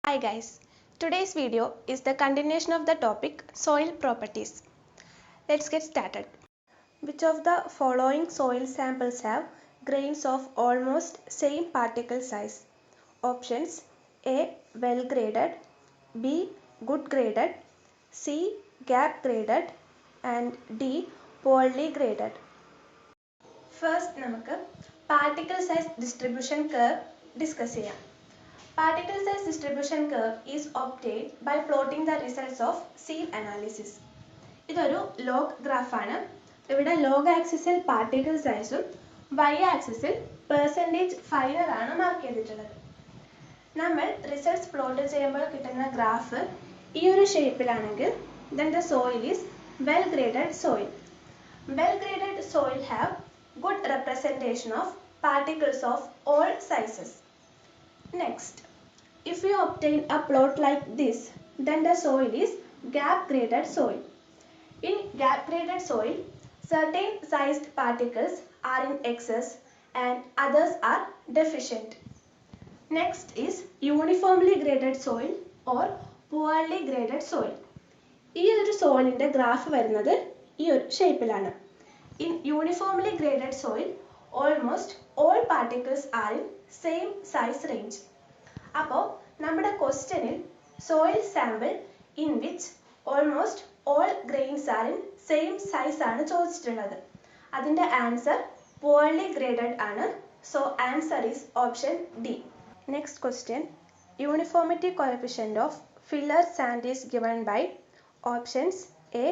Hi guys, today's video is the continuation of the topic soil properties. Let's get started. Which of the following soil samples have grains of almost same particle size? Options: A. Well graded, B. Good graded, C. Gap graded and D. Poorly graded. First നമുക്ക് particle size distribution curve discuss ചെയ്യാം. Particle size distribution curve is obtained by plotting the results of seed analysis. ഇതൊരു log ഗ്രാഫാണ്. ഇവിടെ log ആക്സിസിൽ particle സൈസും y ആക്സിസിൽ percentage finer ആണ് mark ചെയ്തിട്ടുള്ളത്. നമ്മൾ റിസൾട്ട്സ് പ്ലോട്ട് ചെയ്യുമ്പോൾ കിട്ടുന്ന ഗ്രാഫ് ഈ ഒരു ഷേപ്പിലാണെങ്കിൽ then the soil is well graded soil. Well graded soil have good representation of particles of all sizes. Next, if you obtain a plot like this, then the soil is gap graded soil. In gap graded soil, certain sized particles are in excess and others are deficient. Next is uniformly graded soil or poorly graded soil. ഈ ഒരു സോയിലിൻ്റെ graph വരുന്നത് ഈ ഒരു ഷേപ്പിലാണ്. In uniformly graded soil, almost all particles are in same size range. അപ്പോൾ നമ്മുടെ ക്വസ്റ്റ്യനിൽ soil sample in which almost all grains are in same size ആണ് ചോദിച്ചിട്ടുള്ളത്. അതിൻ്റെ ആൻസർ poorly graded ആണ്. So answer is option D. Next question, uniformity coefficient of filler sand is given by options A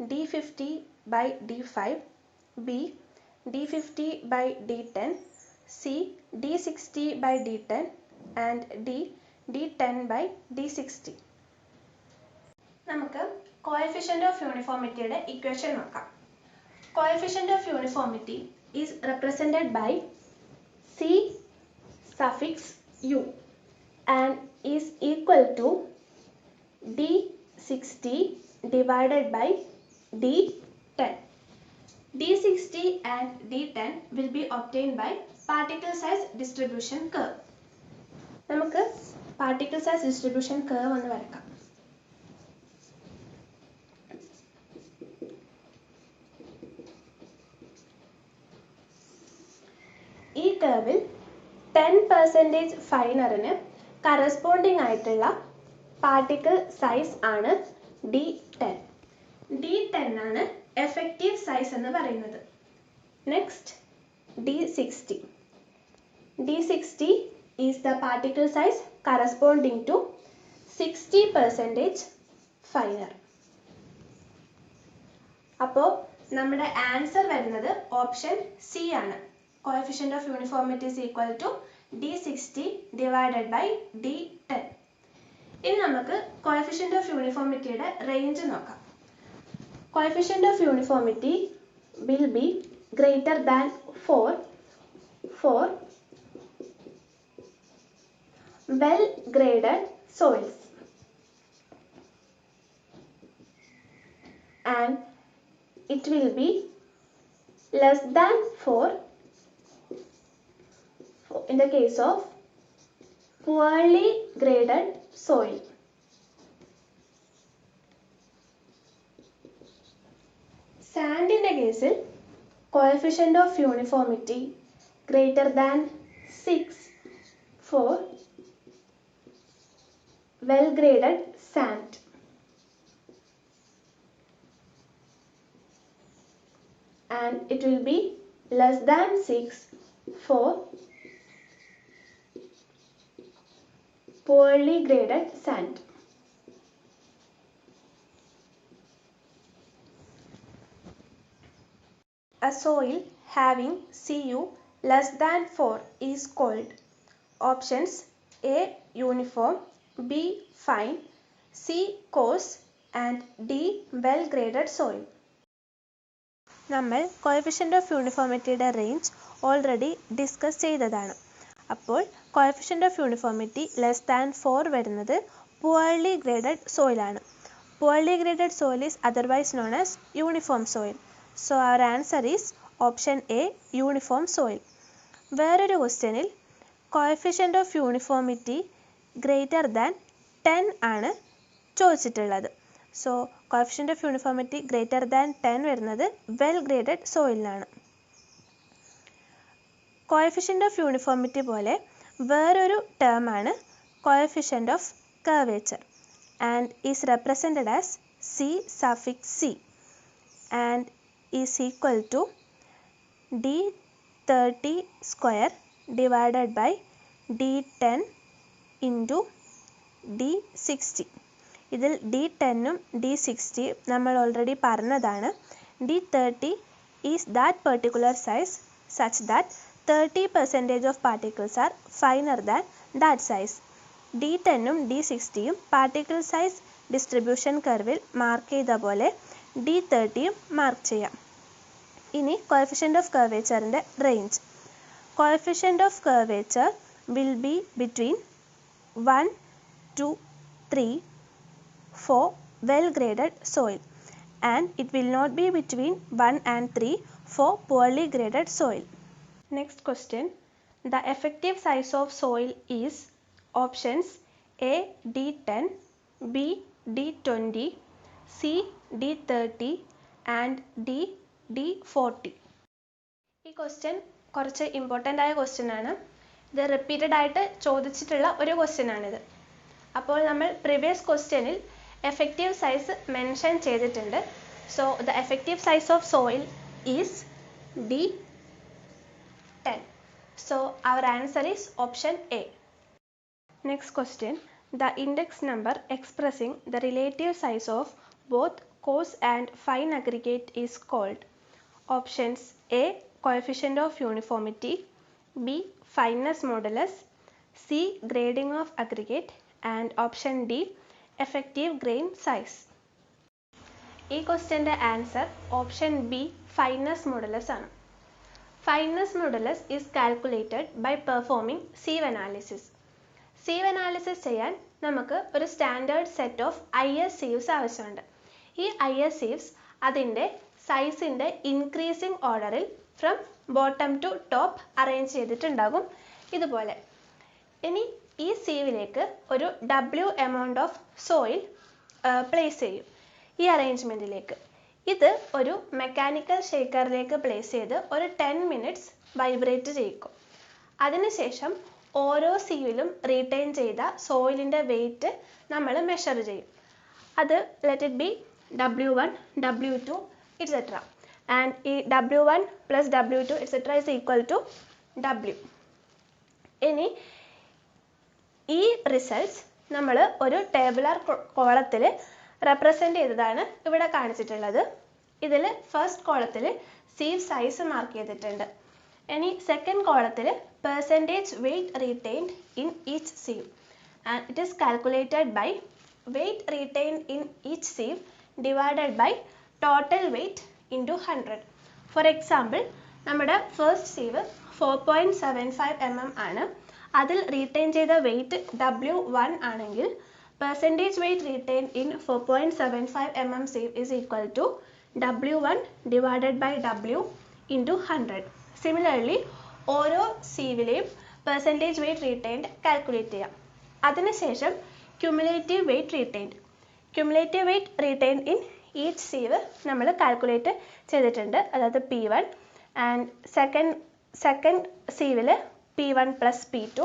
D50/D5, B D50/D10, C D60/D10 and D D10/D60. നമുക്ക് coefficient of യൂണിഫോമിറ്റിയുടെ equation നോക്കാം. Coefficient of uniformity is represented by C suffix U and is equal to D60 divided by D10. D60 and D10 will be obtained by particle size distribution curve. നമുക്ക് particle size distribution curve ഒന്ന് വരക്കാം. ഈ കർവിൽ 10% ഫൈനറിന് corresponding ആയിട്ടുള്ള particle size ആണ് D10. D10 ആണ് effective size എന്ന് പറയുന്നത്. Next D60. D60 is the particle size corresponding to 60% finer. അപ്പോൾ നമ്മുടെ ആൻസർ വരുന്നത് ഓപ്ഷൻ സി ആണ്. Coefficient of uniformity is equal to D60 divided by D10. ഇനി നമുക്ക് കോഎഫിഷ്യന്റ് ഓഫ് യൂണിഫോമിറ്റിയുടെ റേഞ്ച് നോക്കാം. Coefficient of uniformity will be greater than 4 for well graded soils and it will be less than 4 in the case of poorly graded soil. സാൻഡിൻ്റെ കേസിൽ coefficient of uniformity greater than 6 for well graded sand and it will be less than 6 for poorly graded sand. A soil having Cu less than 4 is called options A uniform, B fine, C coarse and D well graded soil. നമ്മൾ coefficient of യൂണിഫോമിറ്റിയുടെ range already discuss ചെയ്തതാണ്. അപ്പോൾ coefficient of uniformity less than 4 വരുന്നത് poorly graded soil ആണ്. Poorly graded soil is otherwise known as uniform soil. So our answer is option A uniform soil. വേറൊരു ക്വസ്റ്റ്യനിൽ coefficient of uniformity greater than 10 ആണ് ചോദിച്ചിട്ടുള്ളത്. So coefficient of uniformity greater than 10 വരുന്നത് well graded സോയിലിനാണ്. Coefficient of uniformity പോലെ വേറൊരു ടേമാണ് coefficient of curvature and is represented as C suffix C and is equal to D30 square divided by D10 into D60. ഇതിൽ D10ഉം D60 നമ്മൾ already പറഞ്ഞതാണ്. D30 is that particular size such that 30% of particles are finer than that size. D10ഉം D60യും particle size distribution കർവിൽ mark ചെയ്ത പോലെ D30യും mark ചെയ്യാം. ഇനി കോഎഫിഷ്യൻ്റ് ഓഫ് കർവേച്ചറിൻ്റെ range. Coefficient of curvature will be between 1 to 3 for well graded soil and it will not be between 1 and 3 for poorly graded soil. Next question. The effective size of soil is options A D10, B D20, C D30 and D D40. ഈ question കുറച്ച് important ആയ question ആണ്. ഇത് repeated ആയിട്ട് ചോദിച്ചിട്ടുള്ള ഒരു question ആണിത്. അപ്പോൾ നമ്മൾ പ്രീവിയസ് ക്വസ്റ്റ്യനിൽ എഫക്റ്റീവ് സൈസ് മെൻഷൻ ചെയ്തിട്ടുണ്ട്. So the effective size of soil is D10. So our answer is option A. Next question. The index number expressing the relative size of both coarse and fine aggregate is called options A coefficient of uniformity, B fineness modulus, C grading of aggregate and option D effective grain size. ഈ ക്വസ്റ്റ്യൻ്റെ answer option B fineness modulus ആണ്. Fineness modulus is calculated by performing sieve analysis. Sieve analysis ചെയ്യാൻ നമുക്ക് ഒരു standard set of IS sieves ആവശ്യമുണ്ട്. ഈ IS sieves അതിൻ്റെ സൈസിൻ്റെ ഇൻക്രീസിങ് ഓർഡറിൽ from bottom to top arrange ചെയ്തിട്ടുണ്ടാകും ഇതുപോലെ. ഇനി ഈ സീവിലേക്ക് ഒരു W amount of soil place ചെയ്യും ഈ അറേഞ്ച്മെൻറ്റിലേക്ക്. ഇത് ഒരു മെക്കാനിക്കൽ ഷേക്കറിലേക്ക് പ്ലേസ് ചെയ്ത് ഒരു 10 minutes വൈബ്രേറ്റ് ചെയ്യിക്കും. അതിനുശേഷം ഓരോ സീവിലും റീറ്റെയിൻ ചെയ്ത സോയിലിൻ്റെ വെയിറ്റ് നമ്മൾ മെഷർ ചെയ്യും. അത് let it be W1, W2 etc. And ഈ W1 + W2 etc. is equal to W. ഇനി ഈ റിസൾട്ട്സ് നമ്മൾ ഒരു ടേബിളർ കോളത്തിൽ റെപ്രസെൻ്റ് ചെയ്തതാണ് ഇവിടെ കാണിച്ചിട്ടുള്ളത്. ഇതിൽ ഫസ്റ്റ് കോളത്തിൽ സീവ് സൈസ് മാർക്ക് ചെയ്തിട്ടുണ്ട്. ഇനി സെക്കൻഡ് കോളത്തിൽ percentage weight retained in each sieve and it is calculated by weight retained in each sieve divided by total weight into 100. For example നമ്മുടെ ഫസ്റ്റ് സീവ് 4.75 mm ആണ്. അതിൽ retain ചെയ്ത weight W1 ആണെങ്കിൽ percentage weight retained in 4.75 mm sieve is equal to W1 divided by W into 100. Similarly, ഓരോ സീവിലെയും percentage weight retained calculate ചെയ്യാം. അതിനുശേഷം cumulative weight retained. Cumulative weight retained in each sieve നമ്മൾ calculate ചെയ്തിട്ടുണ്ട്. അതായത് P1 and second സീവിൽ P1 plus P2.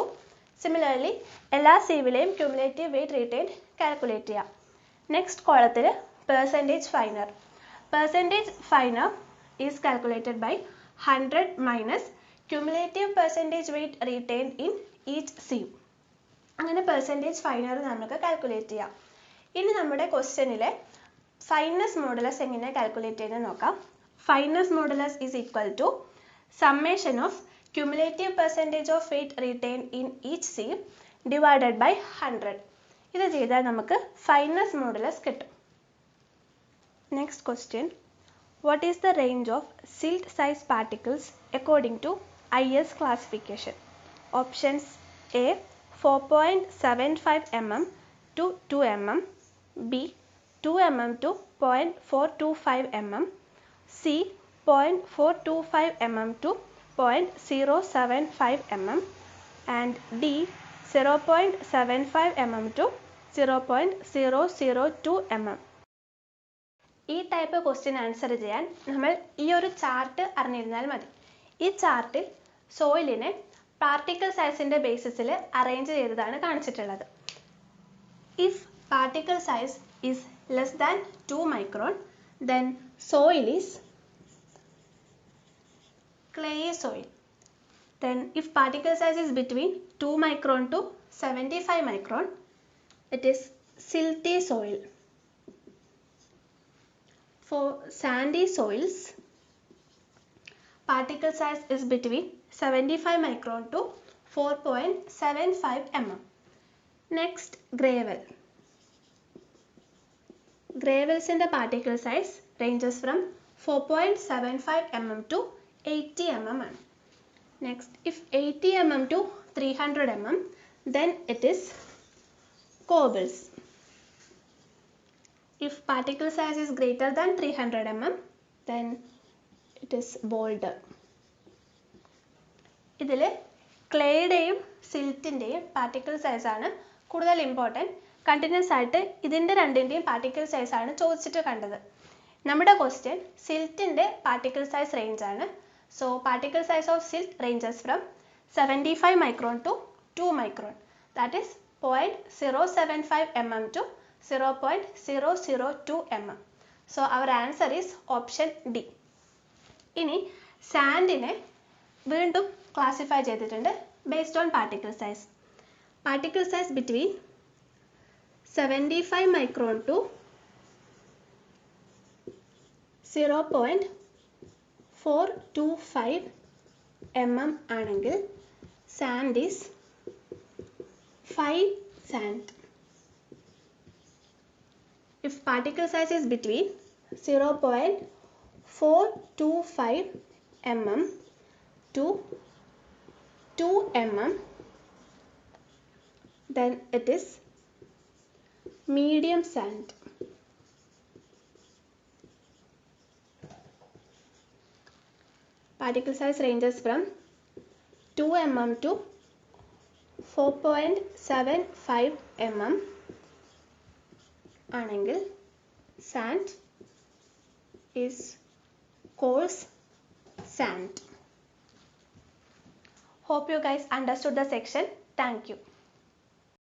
Similarly, എല്ലാ സീവിലെയും cumulative weight retained calculate ചെയ്യാം. Next കോളത്തിൽ percentage finer. Percentage finer is calculated by 100 minus cumulative percentage weight retained in each sieve. അങ്ങനെ percentage finer നമുക്ക് calculate ചെയ്യാം. ഇനി നമ്മുടെ ക്വസ്റ്റ്യനിലെ ഫൈനസ് മോഡുലസ് എങ്ങനെ calculate ചെയ്യുന്നത് നോക്കാം. ഫൈനസ് modulus is equal to summation of cumulative percentage of weight retained in each sieve divided by 100. ഇത് ചെയ്താൽ നമുക്ക് ഫൈനസ് മോഡുലസ് കിട്ടും. Next question. What is the range of silt size particles according to IS classification? Options A 4.75 mm to 2 mm, B 2 mm to 0.425 mm, C 0.425 mm to 0.075 mm and D 0.75 mm to 0.002 mm. ഈ type question answer ചെയ്യാൻ നമ്മൾ ഈ ഒരു chart അറിഞ്ഞിരുന്നാൽ മതി. ഈ ചാർട്ടിൽ സോയിലിനെ particle സൈസിന്റെ ബേസിസിൽ arrange ചെയ്തതാണ് കാണിച്ചിട്ടുള്ളത്. If particle size is less than 2 micron, then soil is clayey soil. Then if particle size is between 2 micron to 75 micron, it is silty soil. For sandy soils, particle size is between 75 micron to 4.75 mm. Next, gravel. Gravels in the particle size ranges from 4.75 mm to 80 mm. Next, if 80 mm to 300 mm, then it is cobbles. If particle size is greater than 300 mm, then it is boulder. ഇതിൽ ക്ലേയുടെയും സിൽറ്റിൻ്റെയും particle സൈസാണ് കൂടുതൽ important. Continuous ആയിട്ട് ഇതിൻ്റെ രണ്ടിൻ്റെയും particle സൈസാണ് ചോദിച്ചിട്ട് കണ്ടത്. നമ്മുടെ ക്വസ്റ്റ്യൻ സിൽറ്റിൻ്റെ പാർട്ടിക്കിൾ സൈസ് റേഞ്ച് ആണ്. So particle size of silt ranges from 75 micron to 2 micron. That is 0.075 mm to 0.002 mm. So our answer is option D. ഇനി സാൻഡിനെ വീണ്ടും ക്ലാസിഫൈ ചെയ്തിട്ടുണ്ട് based on particle size. Particle size between 75 micron to 0.425 mm ആണെങ്കിൽ sand is fine sand. If particle size is between 0.425 mm to 2 mm, then it is medium sand. Particle size ranges from 2 mm to 4.75 mm ആണെങ്കിൽ sand is coarse sand. Hope you guys understood the section. Thank you.